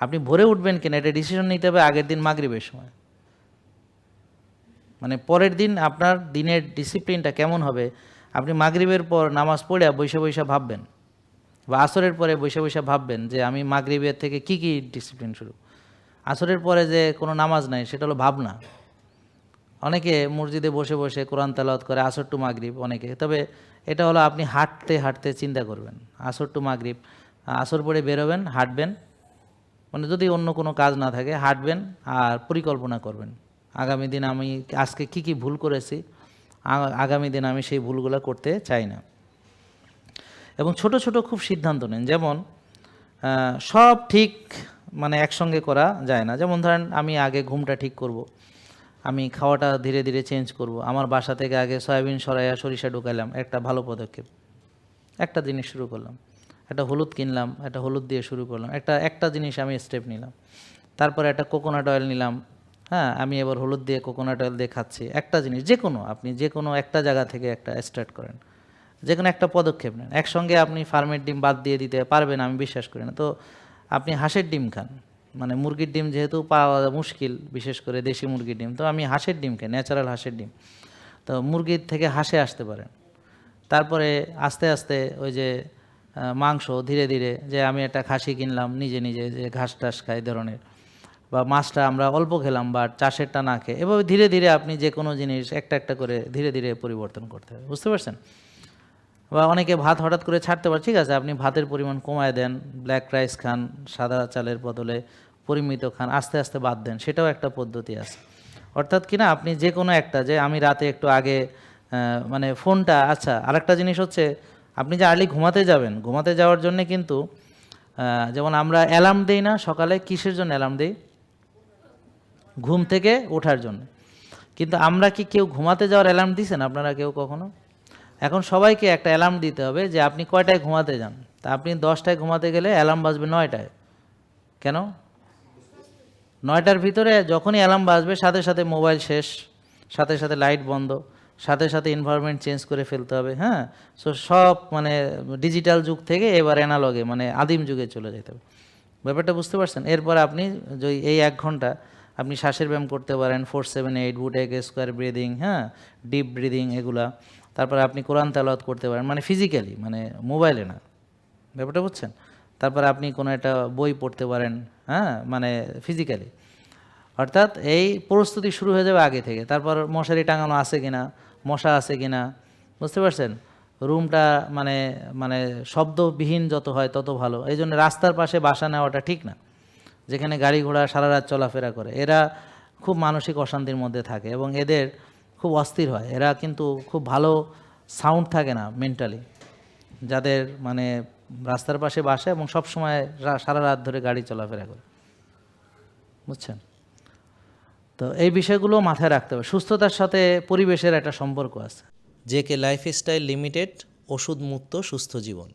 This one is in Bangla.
আপনি ভোরে উঠবেন কিনা এটা ডিসিশন নিতে হবে আগের দিন মাগরিবের সময়। মানে পরের দিন আপনার দিনের ডিসিপ্লিনটা কেমন হবে, আপনি মাগরিবের পর নামাজ পড়ে বৈশা বৈশা ভাববেন, বা আসরের পরে বৈশা বৈশা ভাববেন যে আমি মাগরিবের থেকে কি কি ডিসিপ্লিন শুরু। আসরের পরে যে কোনো নামাজ নাই সেটা হলো ভাবনা। অনেকে মসজিদে বসে বসে কোরআন তেলাওয়াত করে আসর টু মাগরিব অনেকে, তবে এটা হলো আপনি হাঁটতে হাঁটতে চিন্তা করবেন আসর টু মাগরিব, আসর পরে বেরোবেন, হাঁটবেন, মানে যদি অন্য কোনো কাজ না থাকে হাঁটবেন আর পরিকল্পনা করবেন আগামী দিন আমি আজকে কি কি ভুল করেছি, আগামী দিন আমি সেই ভুলগুলো করতে চাই না। এবং ছোট ছোট খুব সিদ্ধান্ত নেন, যেমন সব ঠিক মানে একসঙ্গে করা যায় না। যেমন ধরেন আমি আগে ঘুমটা ঠিক করব, আমি খাওয়াটা ধীরে ধীরে চেঞ্জ করব, আমার বাসা থেকে আগে সয়াবিন সরাইয়া সরিষা ঢুকাইলাম, একটা ভালো পদক্ষেপ, একটা জিনিস শুরু করলাম, একটা হলুদ কিনলাম, একটা হলুদ দিয়ে শুরু করলাম, একটা জিনিস আমি স্টেপ নিলাম। তারপরে একটা কোকোনাট অয়েল নিলাম, হ্যাঁ আমি এবার হলুদ দিয়ে কোকোনাট অয়েল দিয়ে খাচ্ছি। একটা জিনিস যে কোনো আপনি যে কোনো একটা জায়গা থেকে একটা স্টার্ট করেন, যে কোনো একটা পদক্ষেপ নেন। একসঙ্গে আপনি ফার্মের ডিম বাদ দিয়ে দিতে পারবেন আমি বিশ্বাস করি না, তো আপনি হাঁসের ডিম খান, মানে মুরগির ডিম যেহেতু পাওয়া মুশকিল, বিশেষ করে দেশি মুরগির ডিম, তো আমি হাঁসের ডিম খাই, ন্যাচারাল হাঁসের ডিম। তো মুরগির থেকে হাঁসে আসতে পারেন। তারপরে আস্তে আস্তে ওই যে মাংস ধীরে ধীরে, যে আমি একটা খাসি কিনলাম নিজে নিজে, যে ঘাস টাস খাই ধরনের, বা মাছটা আমরা অল্প খেলাম বা চাষেরটা না খেয়ে, এভাবে ধীরে ধীরে আপনি যে কোনো জিনিস একটা একটা করে ধীরে ধীরে পরিবর্তন করতে হবে, বুঝতে পারছেন? বা অনেকে ভাত হঠাৎ করে ছাড়তে পারে, ঠিক আছে আপনি ভাতের পরিমাণ কমায় দেন, ব্ল্যাক রাইস খান, সাদা চালের বদলে পরিমিত খান, আস্তে আস্তে বাদ দেন, সেটাও একটা পদ্ধতি আছে। অর্থাৎ কিনা আপনি যে কোনো একটা, যে আমি রাতে একটু আগে মানে ফোনটা, আচ্ছা আরেকটা জিনিস হচ্ছে আপনি যে আর্লি ঘুমাতে যাবেন, ঘুমাতে যাওয়ার জন্য কিন্তু যেমন আমরা অ্যালার্ম দেই না সকালে, কিসের জন্য অ্যালার্ম দেই? ঘুম থেকে ওঠার জন্য। কিন্তু আমরা কি কেউ ঘুমাতে যাওয়ার অ্যালার্ম দিয়েছেন আপনারা কেউ কখনো? এখন সবাইকে একটা অ্যালার্ম দিতে হবে যে আপনি কয়টায় ঘুমাতে যান। তা আপনি 10টায় ঘুমাতে গেলে অ্যালার্ম বাজবে 9টায়। কেন? 9টার ভিতরে যখনই অ্যালার্ম বাজবে সাথে সাথে মোবাইল শেষ, সাথে সাথে লাইট বন্ধ, সাথে সাথে এনভায়রনমেন্ট চেঞ্জ করে ফেলতে হবে। হ্যাঁ, সো সব মানে ডিজিটাল যুগ থেকে এবার অ্যানালগে মানে আদিম যুগে চলে যেতে হবে। ব্যাপারটা বুঝতে পারছেন? এরপর আপনি এই 1 ঘন্টা আপনি শ্বাসের ব্যায়াম করতে পারেন, 4-7-8 বুটেক স্কোয়ার ব্রিদিং, হ্যাঁ ডিপ ব্রিদিং এগুলা। তারপরে আপনি কোরআন তেলাওয়াত করতে পারেন, মানে ফিজিক্যালি, মানে মোবাইলে না। ব্যাপারটা বুঝছেন? তারপরে আপনি কোনো একটা বই পড়তে পারেন, হ্যাঁ মানে ফিজিক্যালি। অর্থাৎ এই প্রস্তুতি শুরু হয়ে যাবে আগে থেকে। তারপর মশারি টাঙানো আছে কিনা, মশা আছে কিনা, বুঝতে পারছেন? রুমটা মানে মানে শব্দবিহীন যত হয় তত ভালো। এই জন্য রাস্তার পাশে বাসা নেওয়াটা ঠিক না, যেখানে গাড়ি ঘোড়া সারা রাত চলাফেরা করে। এরা খুব মানসিক অশান্তির মধ্যে থাকে এবং এদের খুব অস্থির হয়। এরা কিন্তু খুব ভালো সাউন্ড থাকে না মেন্টালি, যাদের মানে রাস্তার পাশে বাসা এবং সবসময় সারা রাত ধরে গাড়ি চলাফেরা করে, বুঝছেন? তো এই বিষয়গুলো মাথায় রাখতে হবে। সুস্থতার সাথে পরিবেশের একটা সম্পর্ক আছে। জেকে লাইফস্টাইল লিমিটেড, ওষুধ মুক্ত সুস্থ জীবন।